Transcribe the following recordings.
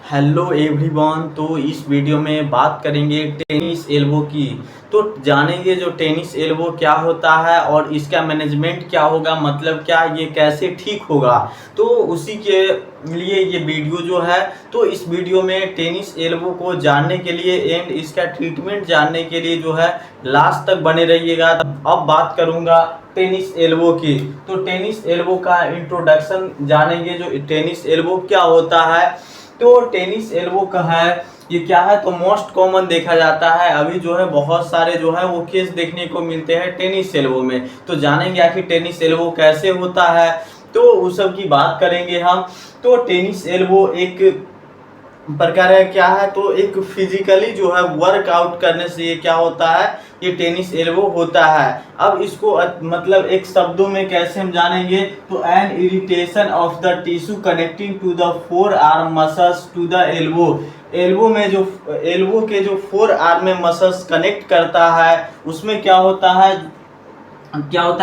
Hello everyone. तो इस video में बात करेंगे टेनिस एल्बो की। तो जानेंगे जो टेनिस एल्बो क्या होता है और इसका मैनेजमेंट क्या होगा, मतलब क्या ये कैसे ठीक होगा। तो उसी के लिए ये वीडियो जो है, तो इस वीडियो में टेनिस एल्बो को जानने के लिए एंड इसका ट्रीटमेंट जानने के लिए जो है लास्ट तक बने रहिएगा। अब बात करूंगा टेनिस एल्बो की। तो टेनिस एल्बो का इंट्रोडक्शन जानेंगे, जो टेनिस एल्बो क्या होता है। तो टेनिस एल्बो का है ये क्या है, तो मोस्ट कॉमन देखा जाता है। अभी जो है बहुत सारे जो है वो केस देखने को मिलते हैं टेनिस एल्बो में। तो जानेंगे आखिर टेनिस एल्बो कैसे होता है, तो उस सब की बात करेंगे हम। तो टेनिस एल्बो एक प्रकार है क्या है, तो एक फिजिकली जो है वर्कआउट करने से ये क्या होता है, ये टेनिस एल्बो होता है। अब इसको मतलब एक शब्दों में कैसे हम जानेंगे, तो an irritation of the tissue connecting to the forearm muscles to the elbow. Elbow में जो एल्बो के जो फोर आर्म में मसल्स कनेक्ट करता है उसमें क्या होता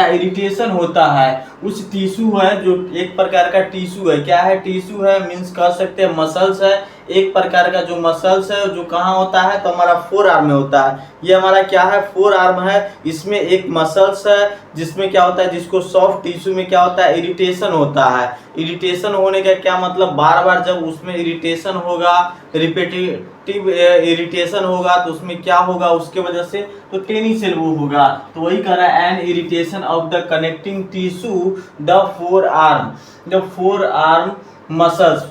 है, इरिटेशन होता है। उस टिश्यू है जो एक प्रकार का टिश्यू है, क्या है टिश्यू है मीन्स कह सकते हैं मसल्स है। एक प्रकार का जो मसल्स है जो कहाँ होता है, तो हमारा फोर आर्म में होता है। ये हमारा क्या है, फोर आर्म है। इसमें एक मसल्स है जिसमें क्या होता है, जिसको सॉफ्ट टिश्यू में क्या होता है, इरिटेशन होता है। इरिटेशन होने का क्या मतलब, बार बार जब उसमें इरिटेशन होगा, रिपीटेटिव इरिटेशन होगा, तो उसमें क्या होगा, उसके वजह से तो टेनिस एल्बो होगा। तो वही कह रहा है an irritation of the connecting tissue the forearm muscles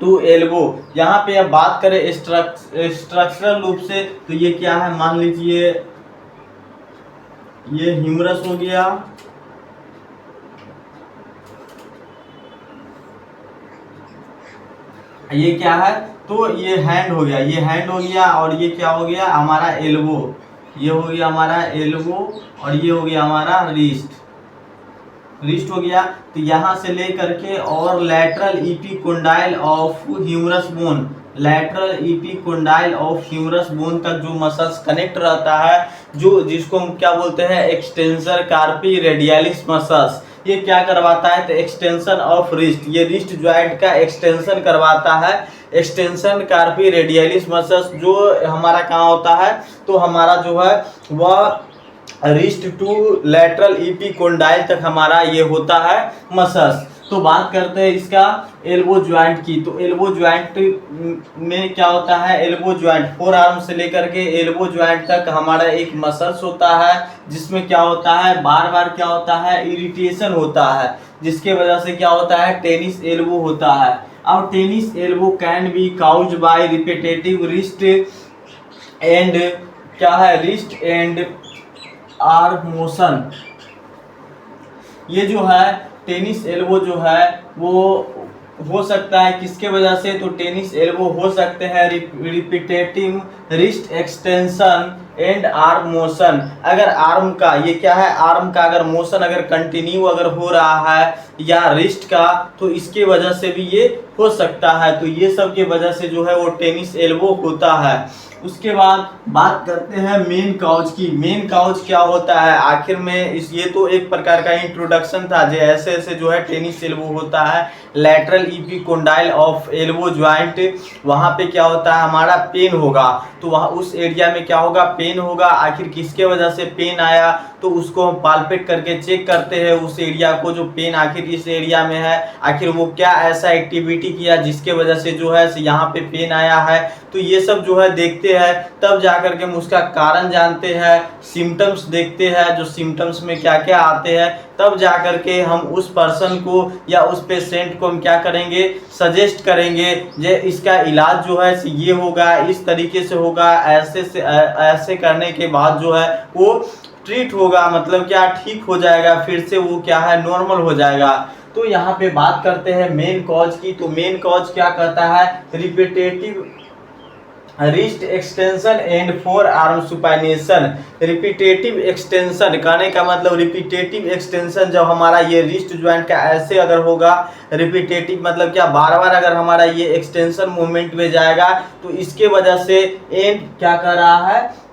to elbow. यहाँ पे अब बात करें स्ट्रक्चरल रूप से, तो ये क्या है, मान लीजिए ये ह्यूमरस हो गया, ये क्या है, तो ये हैंड हो गया, ये हैंड हो गया, और ये क्या हो गया हमारा एल्बो, ये हो गया हमारा एल्बो, और ये हो गया हमारा रिस्ट हो गया। तो यहाँ से लेकर के और लैटरल इपिकोंडाइल ऑफ ह्यूमरस बोन, तक जो मसल्स कनेक्ट रहता है, जो जिसको हम क्या बोलते हैं, एक्सटेंसर कार्पी रेडियलिस मसल्स। ये क्या करवाता है, तो एक्सटेंशन ऑफ रिस्ट, ये रिस्ट ज्वाइंट का एक्सटेंशन करवाता है। एक्सटेंशन कार्पी रेडियलिस मसल्स जो हमारा कहाँ होता है, तो हमारा जो है वह रिस्ट टू लैटरल इपिकोंडाइल तक हमारा ये होता है मसल्स। तो बात करते हैं इसका एल्बो ज्वाइंट की। तो एल्बो ज्वाइंट में क्या होता है, एल्बो ज्वाइंट फोर आर्म से लेकर के एल्बो ज्वाइंट तक हमारा एक मसल्स होता है, जिसमें क्या होता है, बार बार क्या होता है, इरिटेशन होता है, जिसके वजह से क्या होता है, टेनिस एल्बो होता है। अब tennis elbow can be caused bye repetitive wrist and arm motion. ये जो है टेनिस एल्बो जो है वो हो सकता है किसके वजह से, तो टेनिस एल्बो हो सकते हैं repetitive wrist extension and arm motion. अगर आर्म का ये क्या है, आर्म का अगर मोशन अगर कंटिन्यू अगर हो रहा है, या रिस्ट का, तो इसके वजह से भी ये हो सकता है। तो ये सब के वजह से जो है वो टेनिस एल्बो होता है। उसके बाद बात करते हैं मेन काउज की। मेन काउज क्या होता है आखिर में, ये तो एक प्रकार का इंट्रोडक्शन था, जो ऐसे ऐसे जो है टेनिस एल्बो होता है। लैटरल इपिकोंडाइल ऑफ एल्बो ज्वाइंट, वहाँ पे क्या होता है, हमारा पेन होगा। तो वहाँ उस एरिया में क्या होगा, पेन होगा। आखिर किसके वजह से पेन आया, तो उसको हम पालपेट करके चेक करते हैं उस एरिया को, जो पेन आखिर इस एरिया में है, आखिर वो क्या ऐसा एक्टिविटी किया जिसके वजह से जो है यहाँ पे पेन आया है। तो ये सब जो है देखते हैं, तब जाकर के हम उसका कारण जानते हैं। सिम्टम्स देखते हैं, जो सिम्टम्स में क्या क्या आते हैं, तब जाकर के हम उस पर्सन को या उस पेशेंट को हम क्या करेंगे, सजेस्ट करेंगे, जे इसका इलाज जो है ये होगा, इस तरीके से होगा, ऐसे करने के बाद जो है वो ट्रीट होगा, मतलब क्या ठीक हो जाएगा, फिर से वो क्या है नॉर्मल हो जाएगा। तो यहाँ पे बात करते हैं मेन कॉज की। तो मेन कॉज क्या कहता है, repetitive wrist extension and four arm supination. Repetitive extension कहने का मतलब, रिपीटेटिव एक्सटेंशन जब हमारा ये रिस्ट ज्वाइंट का ऐसे अगर होगा, रिपीटेटिव मतलब क्या, बार बार अगर हमारा ये एक्सटेंशन मूवमेंट में जाएगा, तो इसके वजह से एंड क्या कर रहा है,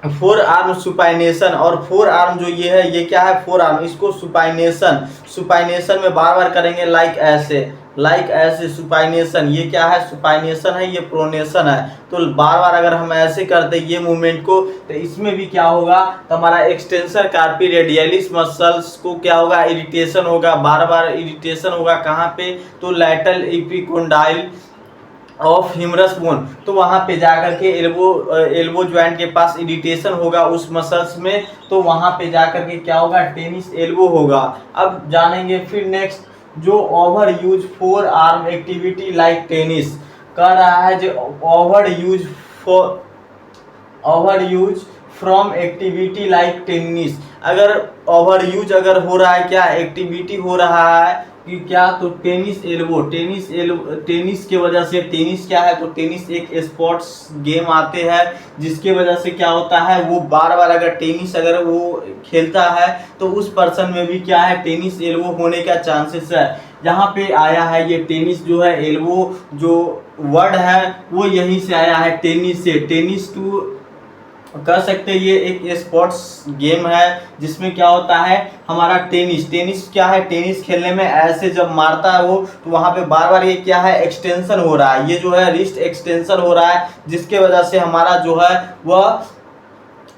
फोर आर्म सुपाइनेशन। और फोर आर्म जो ये है, ये क्या है, फोर आर्म, इसको सुपाइनेशन में बार बार करेंगे, लाइक ऐसे लाइक ऐसे सुपाइनेशन, ये क्या है, सुपाइनेशन है, ये प्रोनेशन है। तो बार बार अगर हम ऐसे करते ये मूवमेंट को, तो इसमें भी क्या होगा, तो हमारा एक्सटेंसर कार्पी रेडियलिस मसल्स को क्या होगा, इरिटेशन होगा, बार बार इरिटेशन होगा। कहाँ पे, तो lateral epicondyle of humerus bone, तो वहां पे जाकर के एल्बो ज्वाइंट के पास इरिटेशन होगा उस मसल्स में, तो वहां पे जाकर के क्या होगा, टेनिस एल्बो होगा। अब जानेंगे फिर नेक्स्ट, जो over use four arm activity like tennis कर रहा है, जो over use from activity like tennis, अगर ओवर यूज अगर हो रहा है, क्या एक्टिविटी हो रहा है कि क्या, तो टेनिस एल्बो, टेनिस के वजह से, टेनिस क्या है, तो टेनिस एक स्पोर्ट्स गेम आते हैं जिसके वजह से क्या होता है, वो बार बार अगर टेनिस अगर वो खेलता है तो उस पर्सन में भी क्या है, टेनिस एल्बो होने का चांसेस है। यहाँ पे आया है ये टेनिस जो है, एल्बो जो वर्ड है वो यहीं से आया है, टेनिस से, टेनिस टू कर सकते हैं। ये एक स्पोर्ट्स गेम है जिसमें क्या होता है, हमारा टेनिस क्या है, टेनिस खेलने में ऐसे जब मारता है वो, तो वहां पे बार बार ये क्या है, एक्सटेंशन हो रहा है, ये जो है रिस्ट एक्सटेंशन हो रहा है, जिसके वजह से हमारा जो है वह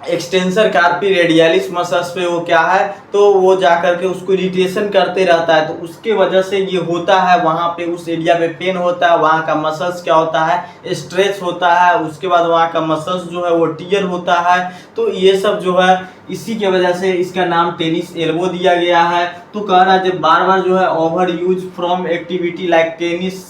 एक्सटेंसर कार्पी रेडियलिस मसल्स पे वो क्या है, तो वो जाकर के उसको इरिटेशन करते रहता है, तो उसके वजह से ये होता है, वहाँ पे उस एरिया पे पेन होता है, वहाँ का मसल्स क्या होता है, स्ट्रेच होता है, उसके बाद वहाँ का मसल्स जो है वो टियर होता है। तो ये सब जो है इसी के वजह से इसका नाम टेनिस एल्बो दिया गया है। तो कह रहा है जब बार बार जो है over use from activity like tennis,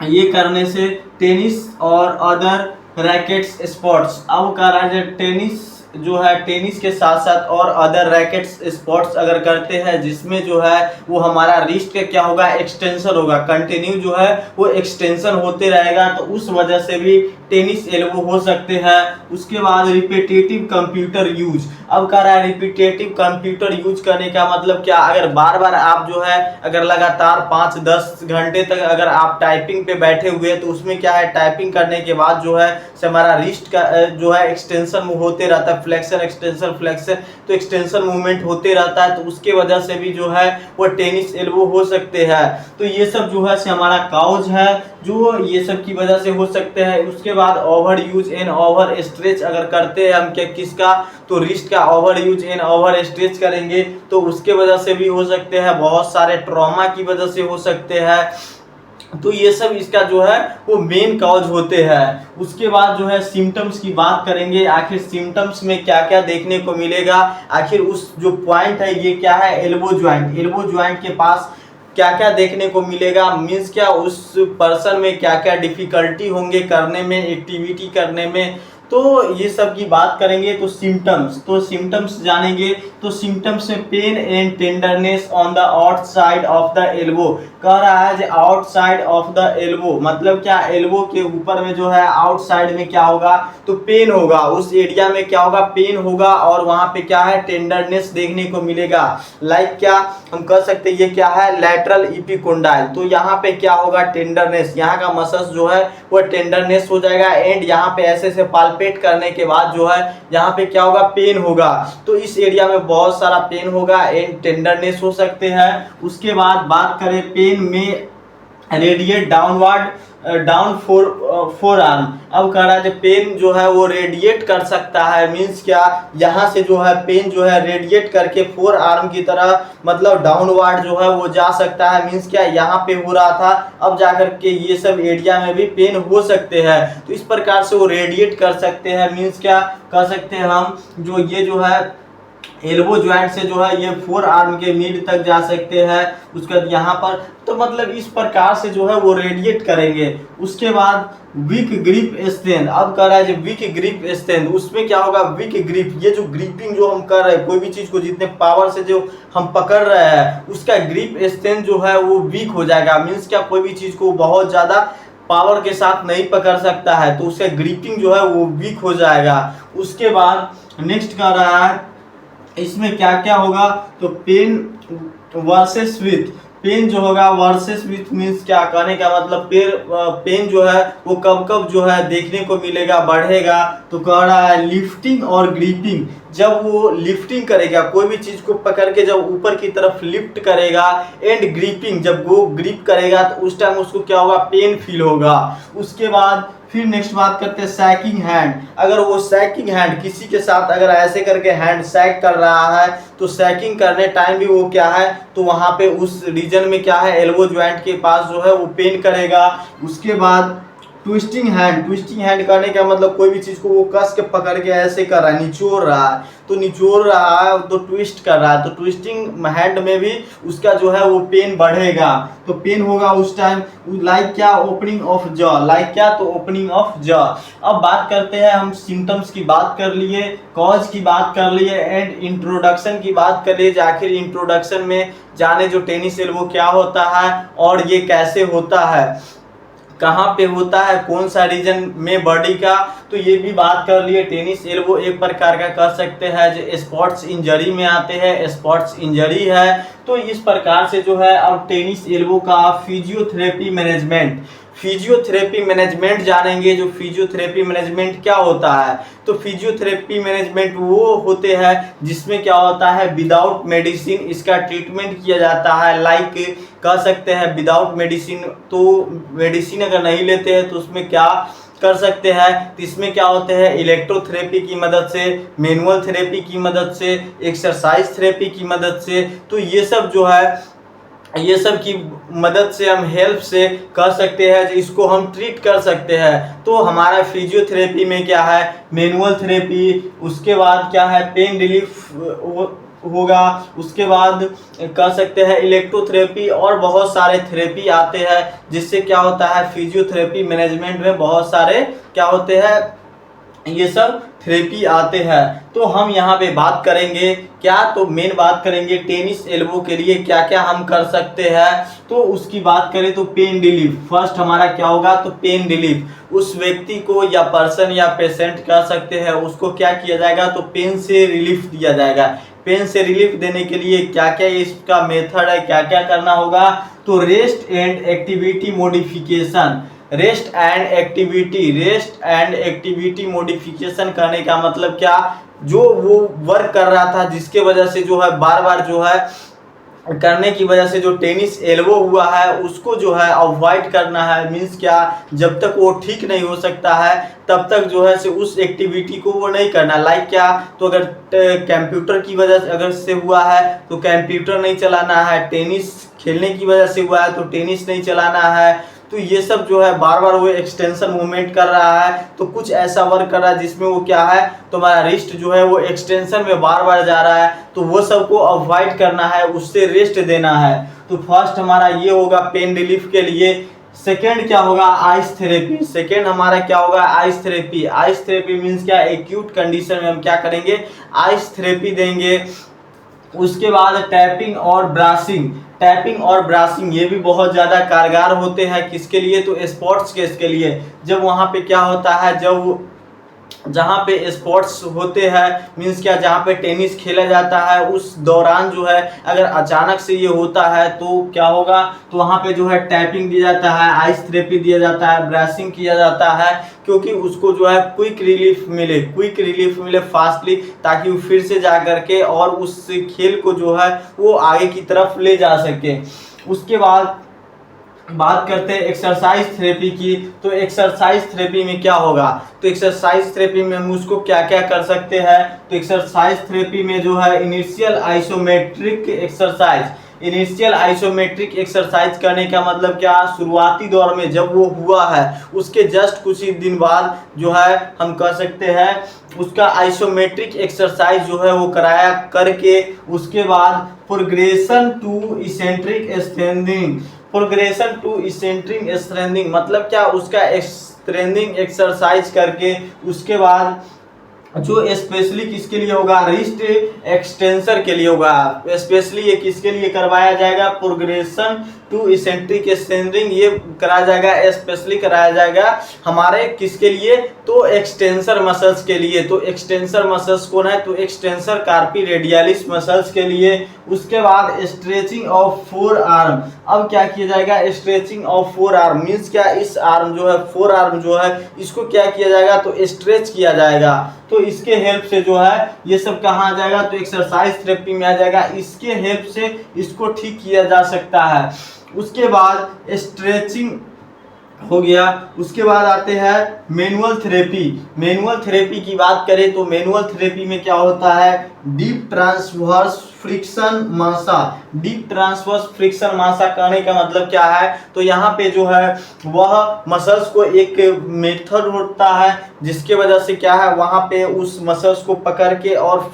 ये करने से टेनिस और अदर रैकेट्स स्पोर्ट्स, अब कह रहा है टेनिस जो है, टेनिस के साथ साथ और अदर रैकेट्स स्पोर्ट्स अगर करते हैं जिसमें जो है वो हमारा रिस्ट का क्या होगा, एक्सटेंशन होगा, कंटिन्यू जो है वो एक्सटेंशन होते रहेगा, तो उस वजह से भी टेनिस एल्बो हो सकते हैं। उसके बाद रिपीटेटिव कंप्यूटर यूज, अब कह रहा है रिपीटेटिव कंप्यूटर यूज करने का मतलब क्या, अगर बार बार आप जो है अगर लगातार 5-10 घंटे तक अगर आप टाइपिंग पे बैठे हुए, तो उसमें क्या है, टाइपिंग करने के बाद जो है हमारा रिस्ट का जो है एक्सटेंशन होते रहता है, फ्लेक्शन एक्सटेंशन फ्लेक्शन, तो एक्सटेंशन मूवमेंट होते रहता है, तो उसके वजह से भी जो है वो टेनिस एल्बो हो सकते हैं। तो ये सब जो है हमारा काउज है जो ये सब की वजह से हो सकते हैं। उसके बाद over use and over stretch अगर करते हैं हम क्या, किसका, तो रिस्ट का over use and over stretch करेंगे तो उसके वजह से भी हो सकते हैं, बहुत सारे ट्रॉमा की वजह से हो सकते हैं। तो ये सब इसका जो है वो मेन कॉज होते हैं। उसके बाद जो है सिम्टम्स की बात करेंगे, आखिर सिम्टम्स में क्या क्या देखने को मिलेगा, आखिर उस जो पॉइंट है ये क्या है, एल्बो ज्वाइंट के पास क्या क्या देखने को मिलेगा, मीन्स क्या उस पर्सन में क्या क्या डिफिकल्टी होंगे करने में, एक्टिविटी करने में, तो ये सब की बात करेंगे। तो सिम्टम्स जानेंगे, तो सिम्टम्स में pain and tenderness on the outside of the elbow, कह रहा है जो आउटसाइड ऑफ द एल्बो मतलब क्या, एल्बो के ऊपर में जो है आउटसाइड में क्या होगा, तो पेन होगा, उस एरिया में क्या होगा, पेन होगा, और वहां पे क्या है, टेंडरनेस देखने को मिलेगा। लाइक क्या हम कह सकते हैं, ये क्या है, लैटरल एपिकोंडाइल, तो यहाँ पे क्या होगा, टेंडरनेस, यहाँ का मसल्स जो है वो टेंडरनेस हो जाएगा, एंड यहाँ पे ऐसे से पाल्पेट करने के बाद जो है यहाँ पे क्या होगा, पेन होगा, तो इस एरिया में बहुत सारा पेन होगा एंड टेंडरनेस हो सकते हैं। उसके बाद बात करें पेन में radiate downward down four arm, अब कह रहा है पेन जो है वो रेडिएट कर सकता है, मीन्स क्या, यहाँ से जो है पेन जो है रेडिएट करके फोर आर्म की तरह मतलब डाउनवर्ड जो है वो जा सकता है, मीन्स क्या, यहाँ पे हो रहा था अब जाकर के ये सब एरिया में भी पेन हो सकते हैं, तो इस प्रकार से वो रेडिएट कर सकते हैं, मीन्स क्या कह सकते हैं हम, जो ये जो है एल्बो ज्वाइंट से जो है ये फोर आर्म के मिड तक जा सकते हैं, उसके बाद यहाँ पर, तो मतलब इस प्रकार से जो है वो रेडिएट करेंगे। उसके बाद वीक ग्रिप स्ट्रेंथ, अब कह रहा है जो वीक ग्रिप स्ट्रेंथ, उसमें क्या होगा, वीक ग्रिप, ये जो ग्रिपिंग जो हम कर रहे हैं कोई भी चीज को जितने पावर से जो हम पकड़ रहे हैं उसका ग्रिप स्ट्रेंथ जो है वो वीक हो जाएगा, मीन्स क्या कोई भी चीज को बहुत ज्यादा पावर के साथ नहीं पकड़ सकता है, तो उसका ग्रिपिंग जो है वो वीक हो जाएगा। उसके बाद नेक्स्ट कह रहा है इसमें क्या क्या होगा, तो पेन वर्सेस विथ, पेन जो होगा वर्सेस विथ मीन्स क्या, कहने का मतलब पेन जो है वो कब कब जो है देखने को मिलेगा, बढ़ेगा, तो कह रहा है लिफ्टिंग और ग्रिपिंग, जब वो लिफ्टिंग करेगा, कोई भी चीज को पकड़ के जब ऊपर की तरफ लिफ्ट करेगा, एंड ग्रिपिंग, जब वो ग्रिप करेगा तो उस टाइम उसको क्या होगा, पेन फील होगा। उसके बाद फिर नेक्स्ट बात करते हैं सैकिंग हैंड। अगर वो सैकिंग हैंड किसी के साथ अगर ऐसे करके हैंड सैक कर रहा है तो सैकिंग करने टाइम भी वो क्या है, तो वहां पे उस रीजन में क्या है, एल्बो ज्वाइंट के पास जो है वो पेन करेगा। उसके बाद ट्विस्टिंग हैंड, ट्विस्टिंग हैंड करने का मतलब कोई भी चीज को वो कस के पकड़ के ऐसे कर रहा है, निचोड़ रहा है, तो निचोड़ रहा है तो ट्विस्ट कर रहा है, तो ट्विस्टिंग हैंड में भी उसका जो है वो पेन बढ़ेगा, तो पेन होगा उस टाइम। लाइक क्या, ओपनिंग ऑफ जॉ, लाइक क्या, तो ओपनिंग ऑफ जॉ। अब बात करते हैं हम सिम्टम्स की बात कर लिए, कॉज की बात कर लिए, एंड इंट्रोडक्शन की बात कर लिए। आखिर इंट्रोडक्शन में जाने जो टेनिस एल्बो क्या होता है और ये कैसे होता है, कहाँ पे होता है, कौन सा रीजन में बॉडी का, तो ये भी बात कर लिए। टेनिस एल्बो एक प्रकार का कर सकते हैं जो स्पोर्ट्स इंजरी में आते हैं, स्पोर्ट्स इंजरी है। तो इस प्रकार से जो है अब टेनिस एल्बो का फिजियोथेरेपी मैनेजमेंट, फिजियोथेरेपी मैनेजमेंट जानेंगे। जो फिजियोथेरेपी मैनेजमेंट क्या होता है, तो फिजियोथेरेपी मैनेजमेंट वो होते हैं जिसमें क्या होता है, विदाउट मेडिसिन इसका ट्रीटमेंट किया जाता है। लाइक कह सकते हैं विदाउट मेडिसिन, तो मेडिसिन अगर नहीं लेते हैं तो उसमें क्या कर सकते हैं, तो इसमें क्या होते हैं, इलेक्ट्रोथेरेपी की मदद से, मैनुअल थेरेपी की मदद से, एक्सरसाइज थेरेपी की मदद से, तो ये सब जो है, ये सब की मदद से हम हेल्प से कर सकते हैं, इसको हम ट्रीट कर सकते हैं। तो हमारा फिजियोथेरेपी में क्या है, मैनुअल थेरेपी, उसके बाद क्या है, पेन रिलीफ होगा, उसके बाद कर सकते हैं इलेक्ट्रोथेरेपी, और बहुत सारे थेरेपी आते हैं जिससे क्या होता है, फिजियोथेरेपी मैनेजमेंट में बहुत सारे क्या होते हैं, ये सब थेरेपी आते हैं। तो हम यहाँ पे बात करेंगे क्या, तो मेन बात करेंगे टेनिस एल्बो के लिए क्या क्या हम कर सकते हैं। तो उसकी बात करें तो पेन रिलीफ, फर्स्ट हमारा क्या होगा, तो पेन रिलीफ, उस व्यक्ति को या पर्सन या पेशेंट कह सकते हैं, उसको क्या किया जाएगा, तो पेन से रिलीफ दिया जाएगा। पेन से रिलीफ देने के लिए क्या क्या इसका मेथड है, क्या क्या करना होगा, तो rest and activity modification, rest and activity modification करने का मतलब क्या, जो वो वर्क कर रहा था जिसके वजह से जो है बार बार जो है करने की वजह से जो टेनिस एल्बो हुआ है उसको जो है अवॉइड करना है। मीन्स क्या, जब तक वो ठीक नहीं हो सकता है तब तक जो है से उस एक्टिविटी को वो नहीं करना। लाइक क्या, तो अगर कंप्यूटर की वजह से अगर से हुआ है तो कंप्यूटर नहीं चलाना है, टेनिस खेलने की वजह से हुआ है तो टेनिस नहीं चलाना है। तो ये सब जो है बार बार वो एक्सटेंशन मूवमेंट कर रहा है, तो कुछ ऐसा वर्क कर रहा है जिसमें वो क्या है, तो हमारा रिस्ट जो है वो एक्सटेंशन में बार बार जा रहा है, तो वो सबको अवॉइड करना है, उससे रेस्ट देना है। तो फर्स्ट हमारा ये होगा पेन रिलीफ के लिए। सेकेंड क्या होगा, आइस थेरेपी। सेकेंड हमारा क्या होगा, ice therapy. Ice therapy means क्या, एक्यूट कंडीशन में हम क्या करेंगे, आइस थेरेपी देंगे। उसके बाद टैपिंग और ब्राशिंग, टैपिंग और ब्राशिंग ये भी बहुत ज़्यादा कारगर होते हैं, किसके लिए, तो स्पोर्ट्स केस के लिए। जब वहाँ पे क्या होता है, जब जहाँ पे स्पोर्ट्स होते हैं, मीन्स क्या, जहाँ पे टेनिस खेला जाता है उस दौरान जो है अगर अचानक से ये होता है तो क्या होगा, तो वहाँ पे जो है टैपिंग दिया जाता है, आइस थेरेपी दिया जाता है, ब्रशिंग किया जाता है, क्योंकि उसको जो है क्विक रिलीफ मिले फास्टली, ताकि वो फिर से जा करके और उस खेल को जो है वो आगे की तरफ ले जा सके। उसके बाद बात करते हैं एक्सरसाइज थेरेपी की। तो एक्सरसाइज थेरेपी में क्या होगा, तो एक्सरसाइज थेरेपी में हम उसको क्या क्या कर सकते हैं, तो एक्सरसाइज थेरेपी में जो है initial isometric exercise, initial isometric exercise करने का मतलब क्या, शुरुआती दौर में जब वो हुआ है उसके जस्ट कुछ ही दिन बाद जो है हम कह सकते हैं उसका आइसोमेट्रिक एक्सरसाइज जो है वो कराया करके, उसके बाद progression to eccentric strengthening, progression to eccentric strengthening मतलब क्या, उसका स्ट्रेंथिंग एक्सरसाइज करके उसके बाद जो स्पेशली किसके लिए होगा, रिस्ट एक्सटेंसर के लिए होगा। स्पेशली ये किसके लिए करवाया जाएगा, प्रोग्रेशन टू इसेंट्रिक स्ट्रेचिंग ये कराया जाएगा, स्पेशली कराया जाएगा हमारे किसके लिए, तो एक्सटेंसर मसल्स के लिए। तो एक्सटेंसर मसल्स कौन है, तो एक्सटेंसर कार्पी रेडियलिस मसल्स के लिए। उसके बाद स्ट्रेचिंग ऑफ फोर आर्म, अब क्या किया जाएगा, stretching of four arm means क्या, इस आर्म जो है फोर आर्म जो है इसको क्या किया जाएगा, तो स्ट्रेच किया जाएगा। तो इसके हेल्प से जो है ये सब कहाँ आ जाएगा, तो एक्सरसाइज थेरेपी में आ जाएगा। इसके हेल्प से इसको ठीक किया जा सकता है। उसके बाद स्ट्रेचिंग हो गया। उसके बाद आते हैं मैनुअल थेरेपी। मैनुअल थेरेपी की बात करें तो मैनुअल थेरेपी में क्या होता है, डीप ट्रांसवर्स फ्रिक्शन मासा। डीप ट्रांसवर्स फ्रिक्शन मासा करने का मतलब क्या है, तो यहाँ पे जो है वह मसल्स को एक मेथड होता है जिसके वजह से क्या है, वहाँ पे उस मसल्स को पकड़ के और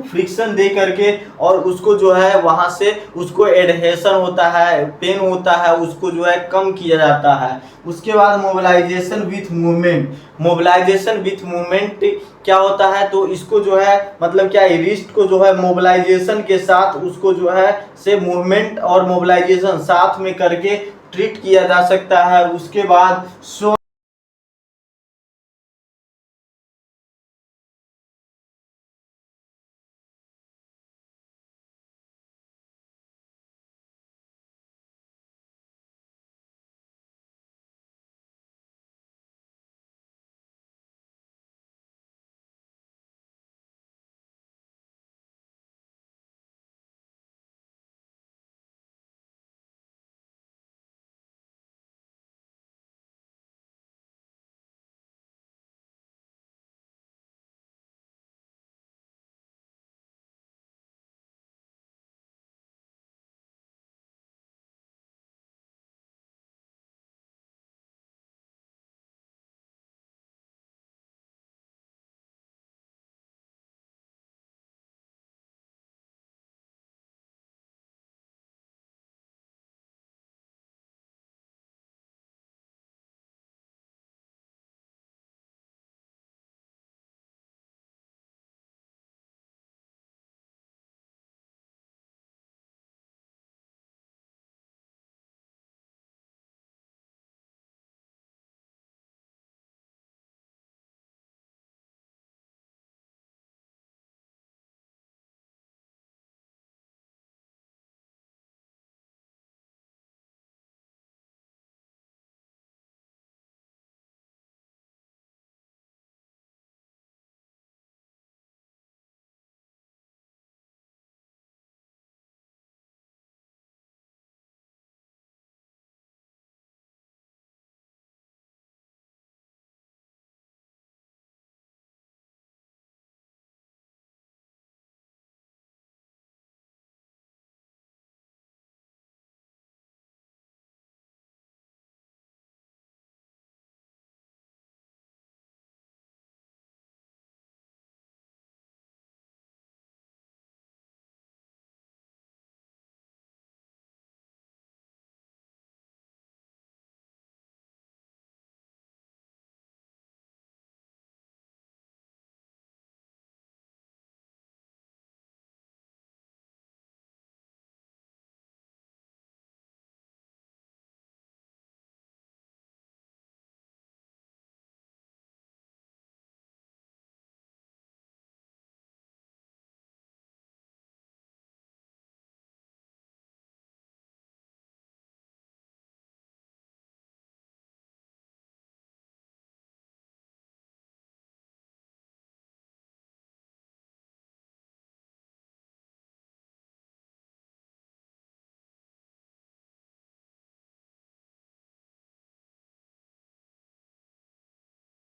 फ्रिक्शन दे करके और उसको जो है वहां से उसको एडहेशन होता है, पेन होता है, उसको जो है कम किया जाता है। उसके बाद mobilisation with movement. Mobilisation with movement क्या होता है, तो इसको जो है मतलब क्या है, रिस्ट को जो है मोबिलाइजेशन के साथ उसको जो है से मूवमेंट और मोबिलाइजेशन साथ में करके ट्रीट किया जा सकता है। उसके बाद